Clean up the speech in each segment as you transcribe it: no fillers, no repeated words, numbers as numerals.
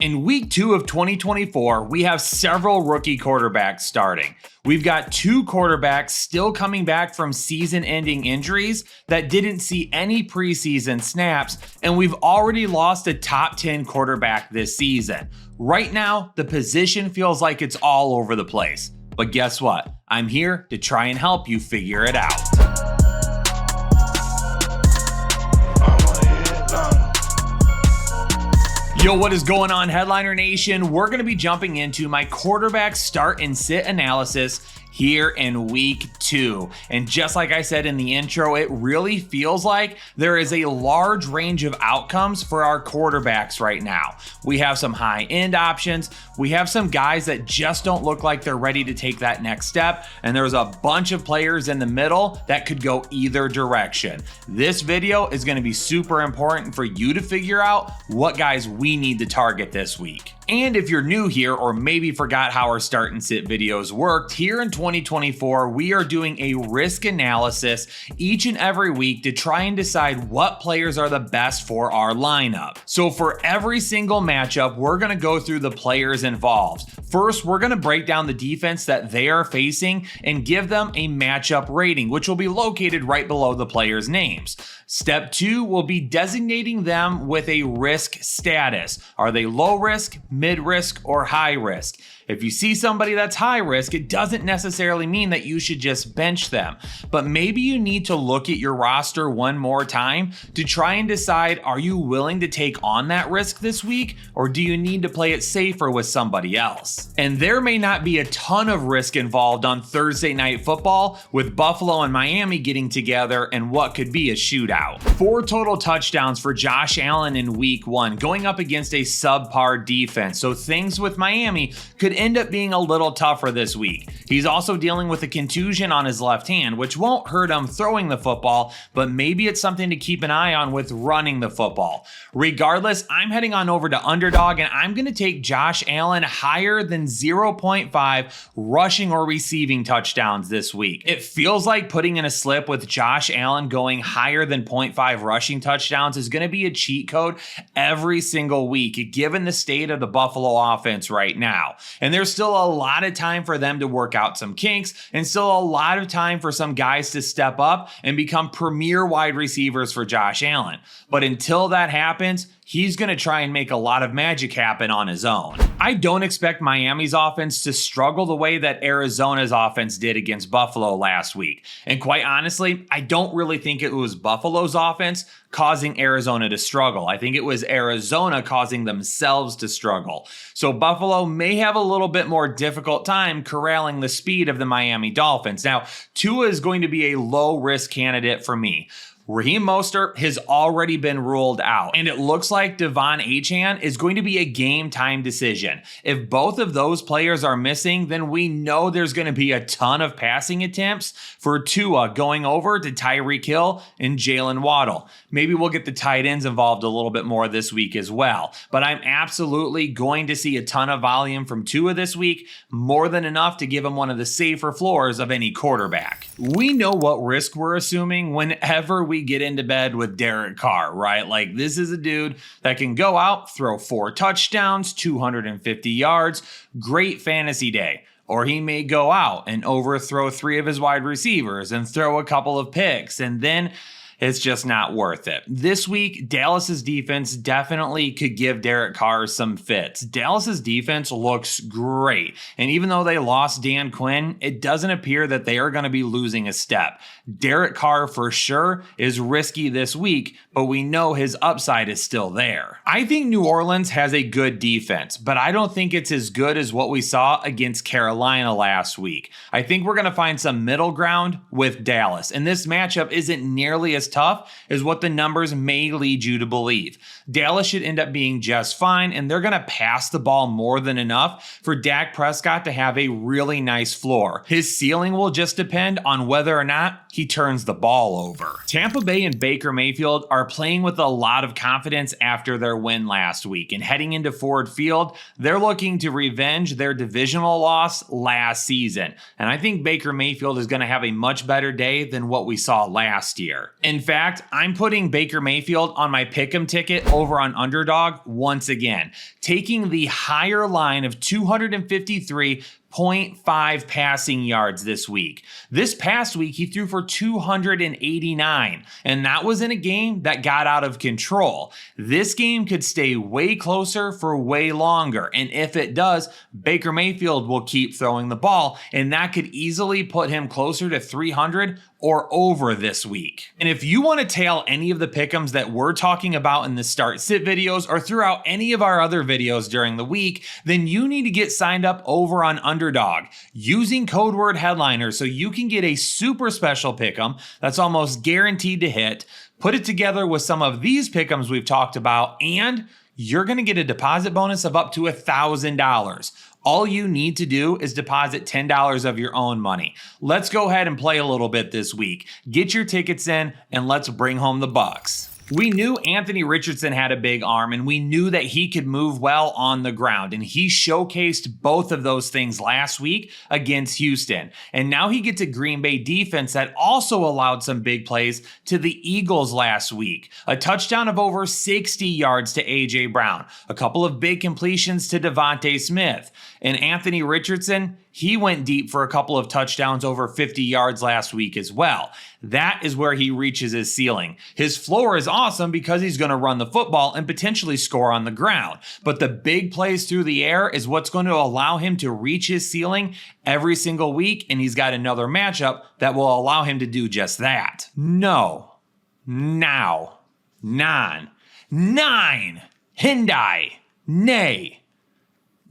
In week 2 of 2024, we have several rookie quarterbacks starting. We've got 2 quarterbacks still coming back from season-ending injuries that didn't see any preseason snaps, and we've already lost a top 10 quarterback this season. Right now, the position feels like it's all over the place. But guess what? I'm here to try and help you figure it out. Yo, what is going on, Headliner Nation? We're going to be jumping into my quarterback start and sit analysis here in week 2. And just like I said in the intro, it really feels like there is a large range of outcomes for our quarterbacks right now. We have some high-end options. We have some guys that just don't look like they're ready to take that next step. And there's a bunch of players in the middle that could go either direction. This video is going to be super important for you to figure out what guys we need to target this week. And if you're new here or maybe forgot how our start and sit videos worked, here in 2024, we are doing a risk analysis each and every week to try and decide what players are the best for our lineup. So for every single matchup, we're going to go through the players involved. First, we're going to break down the defense that they are facing and give them a matchup rating, which will be located right below the players' names. Step 2 will be designating them with a risk status. Are they low risk, mid risk, or high risk? If you see somebody that's high risk, it doesn't necessarily mean that you should just bench them, but maybe you need to look at your roster one more time to try and decide, are you willing to take on that risk this week, or do you need to play it safer with somebody else? And there may not be a ton of risk involved on Thursday Night Football with Buffalo and Miami getting together and what could be a shootout. 4 total touchdowns for Josh Allen in week 1, going up against a subpar defense, so things with Miami could end up being a little tougher this week. He's also dealing with a contusion on his left hand, which won't hurt him throwing the football, but maybe it's something to keep an eye on with running the football. Regardless, I'm heading on over to Underdog, and I'm going to take Josh Allen higher than 0.5 rushing or receiving touchdowns this week. It feels like putting in a slip with Josh Allen going higher than 0.5 rushing touchdowns is going to be a cheat code every single week, given the state of the Buffalo offense right now. And there's still a lot of time for them to work out some kinks, and still a lot of time for some guys to step up and become premier wide receivers for Josh Allen. But until that happens, he's going to try and make a lot of magic happen on his own. I don't expect Miami's offense to struggle the way that Arizona's offense did against Buffalo last week. And quite honestly, I don't really think it was Buffalo's offense causing Arizona to struggle. I think it was Arizona causing themselves to struggle. So Buffalo may have a little bit more difficult time corralling the speed of the Miami Dolphins. Now, Tua is going to be a low-risk candidate for me. Raheem Mostert has already been ruled out, and it looks like Devon Achane is going to be a game-time decision. If both of those players are missing, then we know there's going to be a ton of passing attempts for Tua going over to Tyreek Hill and Jalen Waddle. Maybe we'll get the tight ends involved a little bit more this week as well, but I'm absolutely going to see a ton of volume from Tua this week, more than enough to give him one of the safer floors of any quarterback. We know what risk we're assuming whenever we get into bed with Derek Carr, right? Like, this is a dude that can go out, throw 4 touchdowns, 250 yards, great fantasy day. Or he may go out and overthrow 3 of his wide receivers and throw a couple of picks, and then it's just not worth it. This week, Dallas's defense definitely could give Derek Carr some fits. Dallas's defense looks great, and even though they lost Dan Quinn, it doesn't appear that they are going to be losing a step. Derek Carr for sure is risky this week, but we know his upside is still there. I think New Orleans has a good defense, but I don't think it's as good as what we saw against Carolina last week. I think we're going to find some middle ground with Dallas, and this matchup isn't nearly as tough as what the numbers may lead you to believe. Dallas should end up being just fine, and they're going to pass the ball more than enough for Dak Prescott to have a really nice floor. His ceiling will just depend on whether or not he turns the ball over. Tampa Bay and Baker Mayfield are playing with a lot of confidence after their win last week, and heading into Ford Field, they're looking to revenge their divisional loss last season. And I think Baker Mayfield is going to have a much better day than what we saw last year. In fact, I'm putting Baker Mayfield on my pick'em ticket over on Underdog once again. taking the higher line of 253.5 passing yards this week. This past week, he threw for 289, and that was in a game that got out of control. This game could stay way closer for way longer, and if it does, Baker Mayfield will keep throwing the ball, and that could easily put him closer to 300 or over this week. And if you want to tail any of the pick'ems that we're talking about in the start sit videos or throughout any of our other videos during the week, then you need to get signed up over on Underdog using code word headliner so you can get a super special pick'em that's almost guaranteed to hit, put it together with some of these pick'ems we've talked about, and you're going to get a deposit bonus of up to $1,000. All you need to do is deposit $10 of your own money. Let's go ahead and play a little bit this week. Get your tickets in and let's bring home the bucks. We knew Anthony Richardson had a big arm, and we knew that he could move well on the ground, and he showcased both of those things last week against Houston. And now he gets a Green Bay defense that also allowed some big plays to the Eagles last week. A touchdown of over 60 yards to A.J. Brown, a couple of big completions to Devontae Smith. And Anthony Richardson, he went deep for a couple of touchdowns over 50 yards last week as well. That is where he reaches his ceiling. His floor is awesome because he's going to run the football and potentially score on the ground. But the big plays through the air is what's going to allow him to reach his ceiling every single week. And he's got another matchup that will allow him to do just that. No. Now. Non. Nine. Hyundai. Nay.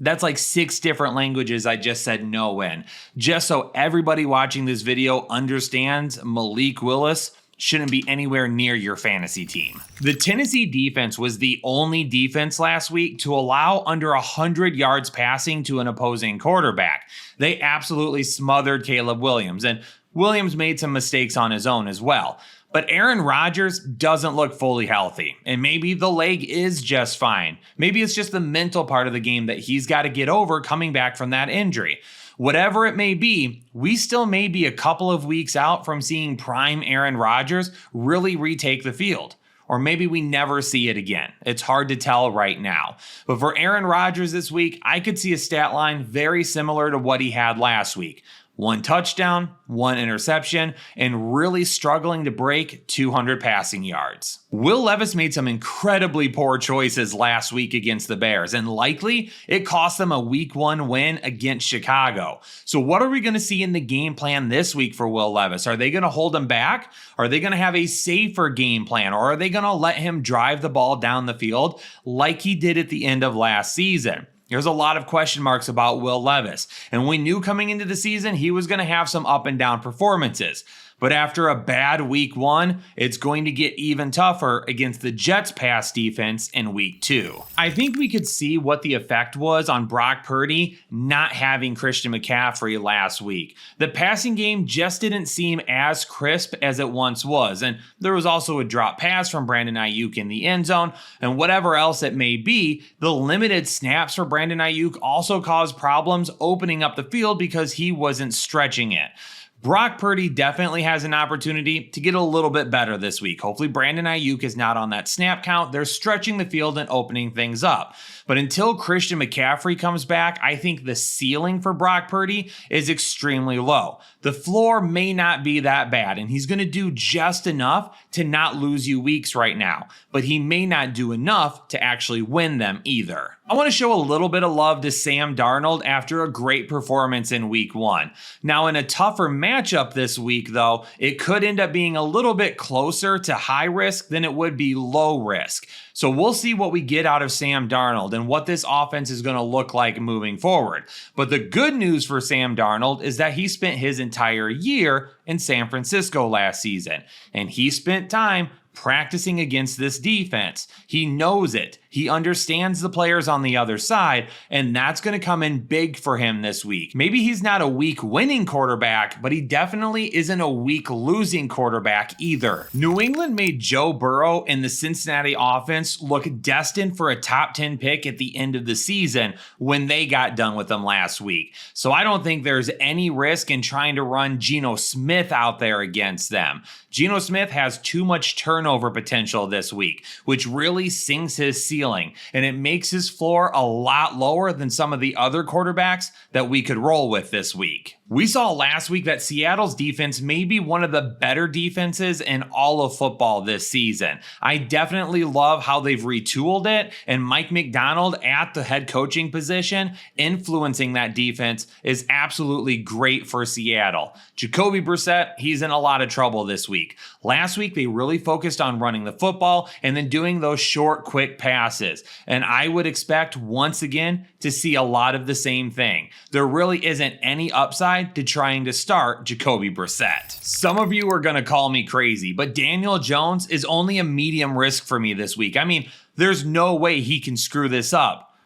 That's like 6 different languages I just said no in. Just so everybody watching this video understands, Malik Willis shouldn't be anywhere near your fantasy team. The Tennessee defense was the only defense last week to allow under 100 yards passing to an opposing quarterback. They absolutely smothered Caleb Williams, and Williams made some mistakes on his own as well. But Aaron Rodgers doesn't look fully healthy, and maybe the leg is just fine. Maybe it's just the mental part of the game that he's got to get over coming back from that injury. Whatever it may be, we still may be a couple of weeks out from seeing prime Aaron Rodgers really retake the field. Or maybe we never see it again. It's hard to tell right now. But for Aaron Rodgers this week, I could see a stat line very similar to what he had last week. 1 touchdown, 1 interception, and really struggling to break 200 passing yards. Will Levis made some incredibly poor choices last week against the Bears, and likely it cost them a week 1 win against Chicago. So what are we going to see in the game plan this week for Will Levis? Are they going to hold him back? Are they going to have a safer game plan? Or are they going to let him drive the ball down the field like he did at the end of last season? There's a lot of question marks about Will Levis, and we knew coming into the season he was going to have some up and down performances. But after a bad week 1, it's going to get even tougher against the Jets pass defense in week 2. I think we could see what the effect was on Brock Purdy not having Christian McCaffrey last week. The passing game just didn't seem as crisp as it once was, and there was also a drop pass from Brandon Ayuk in the end zone, and whatever else it may be, the limited snaps for Brandon Ayuk also caused problems opening up the field because he wasn't stretching it. Brock Purdy definitely has an opportunity to get a little bit better this week. Hopefully Brandon Ayuk is not on that snap count. They're stretching the field and opening things up. But until Christian McCaffrey comes back, I think the ceiling for Brock Purdy is extremely low. The floor may not be that bad, and he's going to do just enough to not lose you weeks right now. But he may not do enough to actually win them either. I want to show a little bit of love to Sam Darnold after a great performance in week 1. Now, in a tougher matchup this week, though, it could end up being a little bit closer to high risk than it would be low risk. So we'll see what we get out of Sam Darnold and what this offense is going to look like moving forward. But the good news for Sam Darnold is that he spent his entire year in San Francisco last season, and he spent time practicing against this defense. He knows it. He understands the players on the other side, and that's going to come in big for him this week. Maybe he's not a week winning quarterback, but he definitely isn't a week losing quarterback either. New England made Joe Burrow and the Cincinnati offense look destined for a top 10 pick at the end of the season when they got done with them last week. So I don't think there's any risk in trying to run Geno Smith out there against them. Geno Smith has too much turnover turnover potential this week, which really sinks his ceiling, and it makes his floor a lot lower than some of the other quarterbacks that we could roll with this week. We saw last week that Seattle's defense may be one of the better defenses in all of football this season. I definitely love how they've retooled it, and Mike Macdonald at the head coaching position influencing that defense is absolutely great for Seattle. Jacoby Brissett, he's in a lot of trouble this week. Last week, they really focused on running the football and then doing those short, quick passes. And I would expect once again to see a lot of the same thing. There really isn't any upside to trying to start Jacoby Brissett. Some of you are going to call me crazy, but Daniel Jones is only a medium risk for me this week. I mean, there's no way he can screw this up,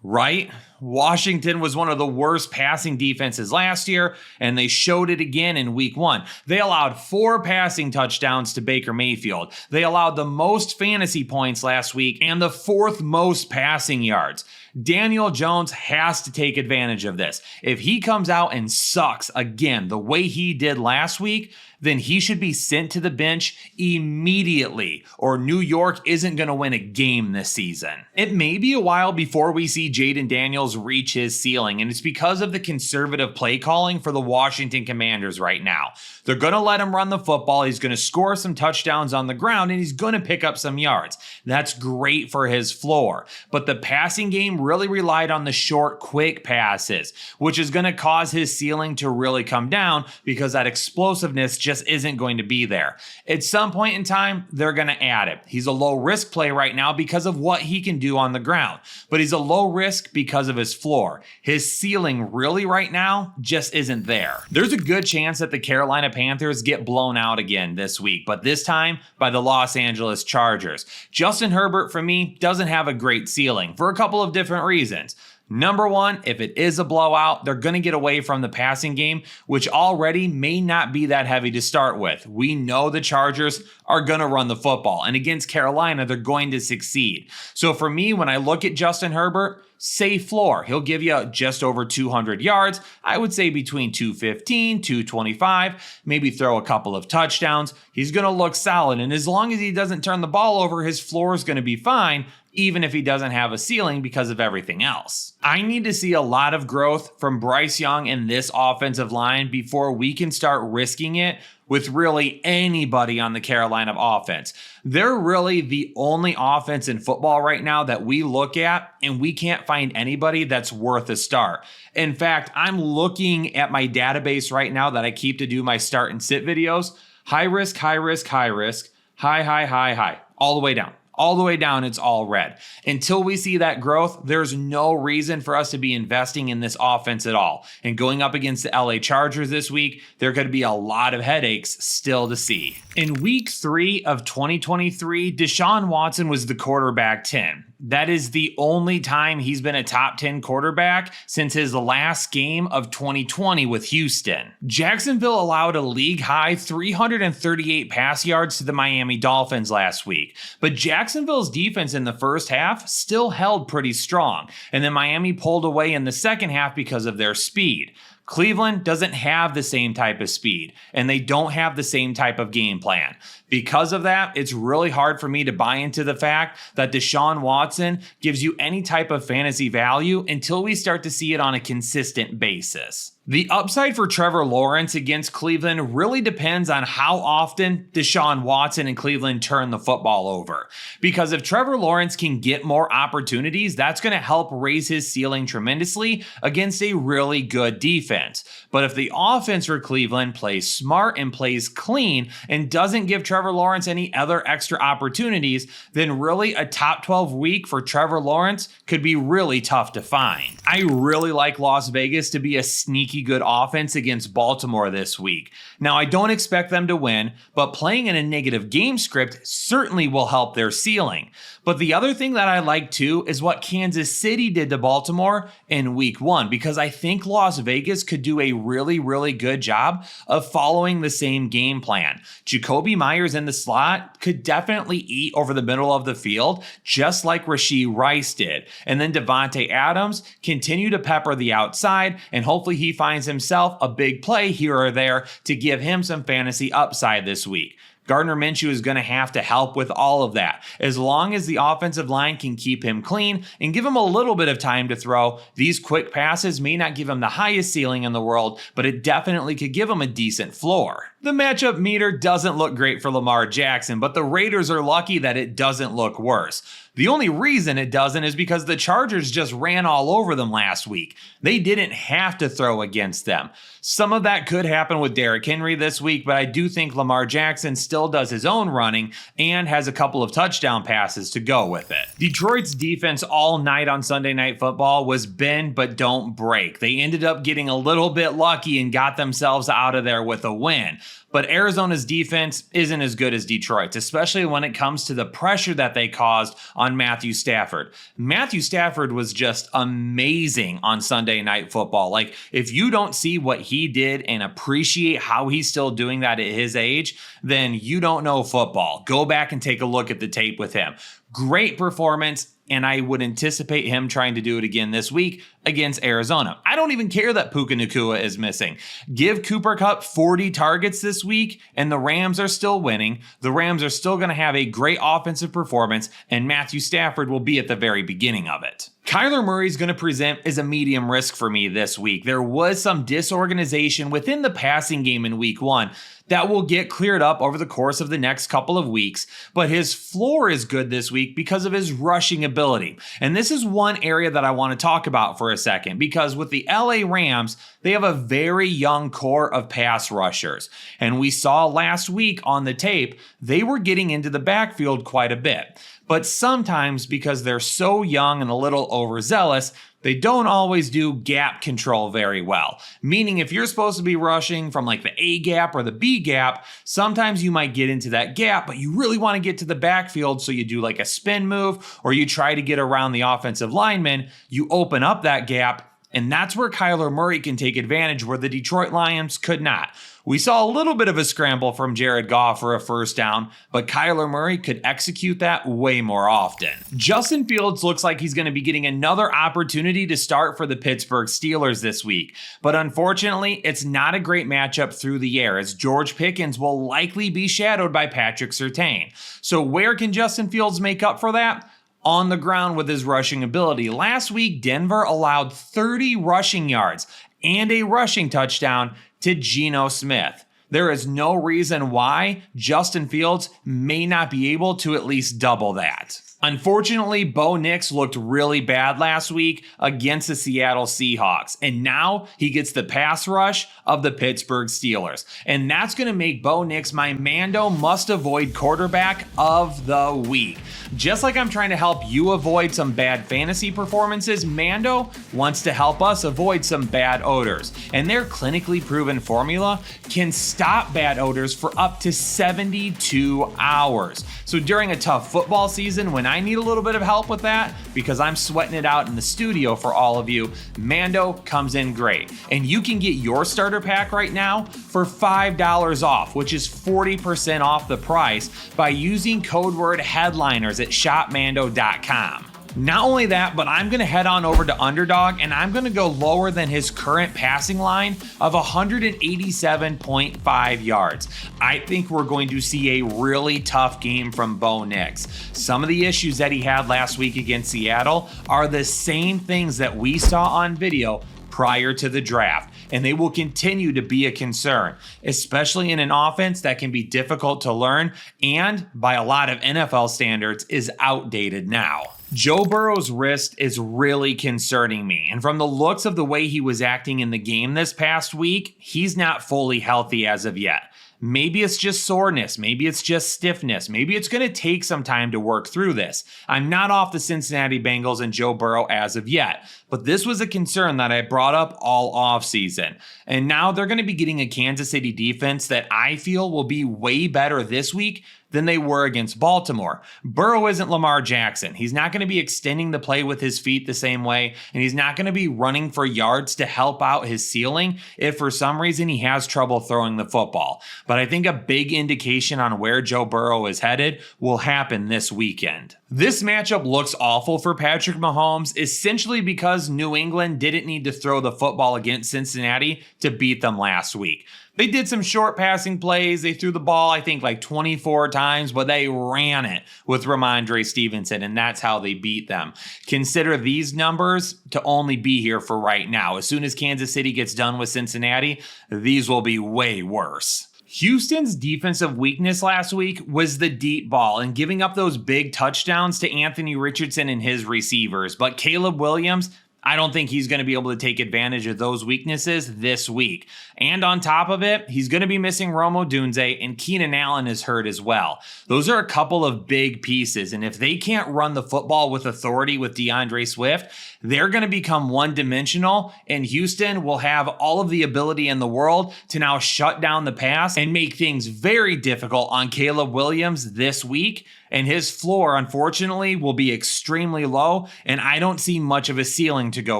right? Washington was one of the worst passing defenses last year, and they showed it again in week 1. They allowed 4 passing touchdowns to Baker Mayfield. They allowed the most fantasy points last week and the 4th most passing yards. Daniel Jones has to take advantage of this. If he comes out and sucks again the way he did last week, then he should be sent to the bench immediately, or New York isn't going to win a game this season. It may be a while before we see Jayden Daniels reach his ceiling, and it's because of the conservative play calling for the Washington Commanders right now. They're going to let him run the football, he's going to score some touchdowns on the ground, and he's going to pick up some yards. That's great for his floor, but the passing game really relied on the short, quick passes, which is going to cause his ceiling to really come down because that explosiveness just isn't going to be there. At some point in time, they're going to add it. He's a low risk play right now because of what he can do on the ground, but he's a low risk because of his floor. His ceiling really right now just isn't there. There's a good chance that the Carolina Panthers get blown out again this week, but this time by the Los Angeles Chargers. Justin Herbert, for me, doesn't have a great ceiling for a couple of different reasons. Number one, if it is a blowout, they're going to get away from the passing game, which already may not be that heavy to start with. We know the Chargers are going to run the football, and against Carolina, they're going to succeed. So for me, when I look at Justin Herbert, safe floor. He'll give you just over 200 yards. I would say between 215, 225, maybe throw a couple of touchdowns. He's going to look solid, and as long as he doesn't turn the ball over, his floor is going to be fine, even if he doesn't have a ceiling because of everything else. I need to see a lot of growth from Bryce Young and this offensive line before we can start risking it with really anybody on the Carolina offense. They're really the only offense in football right now that we look at, and we can't find anybody that's worth a start. In fact, I'm looking at my database right now that I keep to do my start and sit videos. High risk, high risk, high risk, high, high, high, high, all the way down. All the way down, it's all red. Until we see that growth, there's no reason for us to be investing in this offense at all. And going up against the LA Chargers this week, there could be a lot of headaches still to see. In week 3 of 2023, Deshaun Watson was the quarterback 10. That is the only time he's been a top 10 quarterback since his last game of 2020 with Houston. Jacksonville allowed a league-high 338 pass yards to the Miami Dolphins last week, but Jacksonville's defense in the first half still held pretty strong, and then Miami pulled away in the second half because of their speed. Cleveland doesn't have the same type of speed, and they don't have the same type of game plan. Because of that, it's really hard for me to buy into the fact that Deshaun Watson gives you any type of fantasy value until we start to see it on a consistent basis. The upside for Trevor Lawrence against Cleveland really depends on how often Deshaun Watson and Cleveland turn the football over. Because if Trevor Lawrence can get more opportunities, that's going to help raise his ceiling tremendously against a really good defense. But if the offense for Cleveland plays smart and plays clean and doesn't give Trevor Lawrence any other extra opportunities, then really a top 12 week for Trevor Lawrence could be really tough to find. I really like Las Vegas to be a sneaky good offense against Baltimore this week. Now, I don't expect them to win, but playing in a negative game script certainly will help their ceiling. But the other thing that I like too is what Kansas City did to Baltimore in week 1, because I think Las Vegas could do a really, really good job of following the same game plan. Jacoby Myers in the slot could definitely eat over the middle of the field, just like Rashee Rice did. And then Devontae Adams continue to pepper the outside, and hopefully he finds himself a big play here or there to give him some fantasy upside this week. Gardner Minshew is going to have to help with all of that. As long as the offensive line can keep him clean and give him a little bit of time to throw, these quick passes may not give him the highest ceiling in the world, but it definitely could give him a decent floor. The matchup meter doesn't look great for Lamar Jackson, but the Raiders are lucky that it doesn't look worse. The only reason it doesn't is because the Chargers just ran all over them last week. They didn't have to throw against them. Some of that could happen with Derrick Henry this week, but I do think Lamar Jackson still does his own running and has a couple of touchdown passes to go with it. Detroit's defense all night on Sunday Night Football was bend but don't break. They ended up getting a little bit lucky and got themselves out of there with a win. But Arizona's defense isn't as good as Detroit's, especially when it comes to the pressure that they caused on Matthew Stafford. Matthew Stafford was just amazing on Sunday Night Football. Like, if you don't see what he did and appreciate how he's still doing that at his age, then you don't know football. Go back and take a look at the tape with him. Great performance, and I would anticipate him trying to do it again this week against Arizona. I don't even care that Puka Nacua is missing. Give Cooper Kupp 40 targets this week, and the Rams are still winning. The Rams are still going to have a great offensive performance, and Matthew Stafford will be at the very beginning of it. Kyler Murray is going to present as a medium risk for me this week. There was some disorganization within the passing game in week 1 that will get cleared up over the course of the next couple of weeks, but his floor is good this week because of his rushing ability. And this is one area that I want to talk about for a second, because with the LA Rams, they have a very young core of pass rushers. And we saw last week on the tape, they were getting into the backfield quite a bit. But sometimes, because they're so young and a little overzealous, they don't always do gap control very well. Meaning, if you're supposed to be rushing from like the A gap or the B gap, sometimes you might get into that gap, but you really want to get to the backfield, so you do like a spin move, or you try to get around the offensive lineman, you open up that gap, and that's where Kyler Murray can take advantage where the Detroit Lions could not. We saw a little bit of a scramble from Jared Goff for a first down, but Kyler Murray could execute that way more often. Justin Fields looks like he's going to be getting another opportunity to start for the Pittsburgh Steelers this week, but unfortunately, it's not a great matchup through the air, as George Pickens will likely be shadowed by Patrick Surtain. So where can Justin Fields make up for that? On the ground with his rushing ability. Last week, Denver allowed 30 rushing yards and a rushing touchdown to Geno Smith. There is no reason why Justin Fields may not be able to at least double that. Unfortunately, Bo Nix looked really bad last week against the Seattle Seahawks, and now he gets the pass rush of the Pittsburgh Steelers. And that's going to make Bo Nix my Mando must-avoid quarterback of the week. Just like I'm trying to help you avoid some bad fantasy performances, Mando wants to help us avoid some bad odors. And their clinically proven formula can stop bad odors for up to 72 hours. So during a tough football season, when I need a little bit of help with that, because I'm sweating it out in the studio for all of you, Mando comes in great. And you can get your starter pack right now for $5 off, which is 40% off the price, by using code word headliners at shopmando.com. Not only that, but I'm going to head on over to Underdog, and I'm going to go lower than his current passing line of 187.5 yards. I think we're going to see a really tough game from Bo Nix. Some of the issues that he had last week against Seattle are the same things that we saw on video prior to the draft, and they will continue to be a concern, especially in an offense that can be difficult to learn and, by a lot of NFL standards, is outdated now. Joe Burrow's wrist is really concerning me, and from the looks of the way he was acting in the game this past week, he's not fully healthy as of yet. Maybe it's just soreness. Maybe it's just stiffness. Maybe it's going to take some time to work through this. I'm not off the Cincinnati Bengals and Joe Burrow as of yet, but this was a concern that I brought up all offseason. And now they're going to be getting a Kansas City defense that I feel will be way better this week than they were against Baltimore. Burrow isn't Lamar Jackson. He's not going to be extending the play with his feet the same way, and he's not going to be running for yards to help out his ceiling if for some reason he has trouble throwing the football. But I think a big indication on where Joe Burrow is headed will happen this weekend. This matchup looks awful for Patrick Mahomes, essentially because New England didn't need to throw the football against Cincinnati to beat them last week. They did some short passing plays. They threw the ball, I think, like 24 times, but they ran it with Ramondre Stevenson, and that's how they beat them. Consider these numbers to only be here for right now. As soon as Kansas City gets done with Cincinnati, these will be way worse. Houston's defensive weakness last week was the deep ball and giving up those big touchdowns to Anthony Richardson and his receivers. But Caleb Williams, I don't think he's going to be able to take advantage of those weaknesses this week. And on top of it, he's going to be missing Rome Odunze, and Keenan Allen is hurt as well. Those are a couple of big pieces, and if they can't run the football with authority with DeAndre Swift, they're going to become one-dimensional, and Houston will have all of the ability in the world to now shut down the pass and make things very difficult on Caleb Williams this week. And his floor, unfortunately, will be extremely low, and I don't see much of a ceiling to go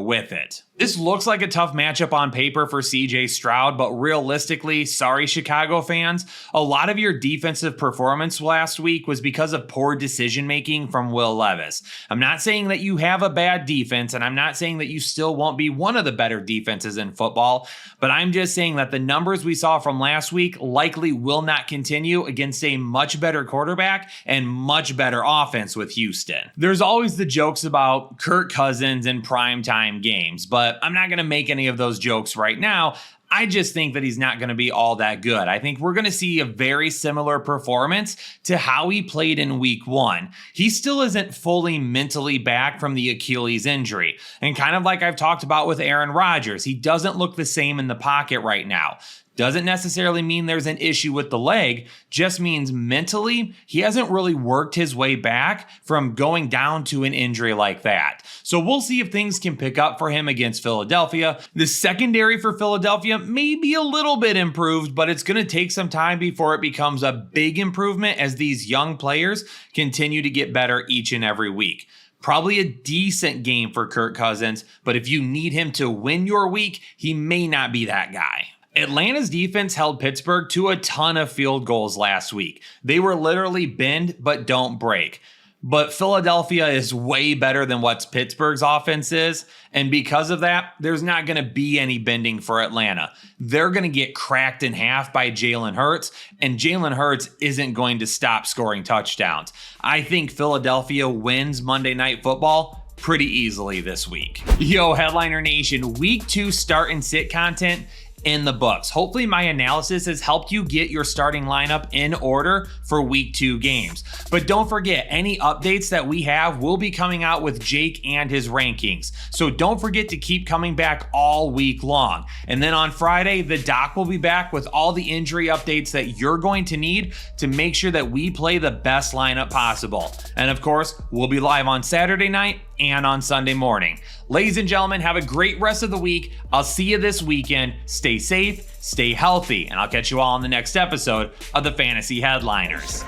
with it. This looks like a tough matchup on paper for CJ Stroud, but realistically, sorry Chicago fans, a lot of your defensive performance last week was because of poor decision-making from Will Levis. I'm not saying that you have a bad defense, and I'm not saying that you still won't be one of the better defenses in football, but I'm just saying that the numbers we saw from last week likely will not continue against a much better quarterback and much better offense with Houston. There's always the jokes about Kirk Cousins in primetime games, but I'm not going to make any of those jokes right now. I just think that he's not going to be all that good. I think we're going to see a very similar performance to how he played in week 1. He still isn't fully mentally back from the Achilles injury. And kind of like I've talked about with Aaron Rodgers, he doesn't look the same in the pocket right now. Doesn't necessarily mean there's an issue with the leg, just means mentally, he hasn't really worked his way back from going down to an injury like that. So we'll see if things can pick up for him against Philadelphia. The secondary for Philadelphia may be a little bit improved, but it's going to take some time before it becomes a big improvement as these young players continue to get better each and every week. Probably a decent game for Kirk Cousins, but if you need him to win your week, he may not be that guy. Atlanta's defense held Pittsburgh to a ton of field goals last week. They were literally bend but don't break. But Philadelphia is way better than what Pittsburgh's offense is, and because of that, there's not going to be any bending for Atlanta. They're going to get cracked in half by Jalen Hurts, and Jalen Hurts isn't going to stop scoring touchdowns. I think Philadelphia wins Monday Night Football pretty easily this week. Yo, Headliner Nation, week 2 start and sit content in the books. Hopefully my analysis has helped you get your starting lineup in order for week 2 games. But don't forget, any updates that we have will be coming out with Jake and his rankings. So don't forget to keep coming back all week long. And then on Friday, the doc will be back with all the injury updates that you're going to need to make sure that we play the best lineup possible. And of course, we'll be live on Saturday night and on Sunday morning. Ladies and gentlemen, have a great rest of the week. I'll see you this weekend. Stay safe, stay healthy, and I'll catch you all on the next episode of the Fantasy Headliners.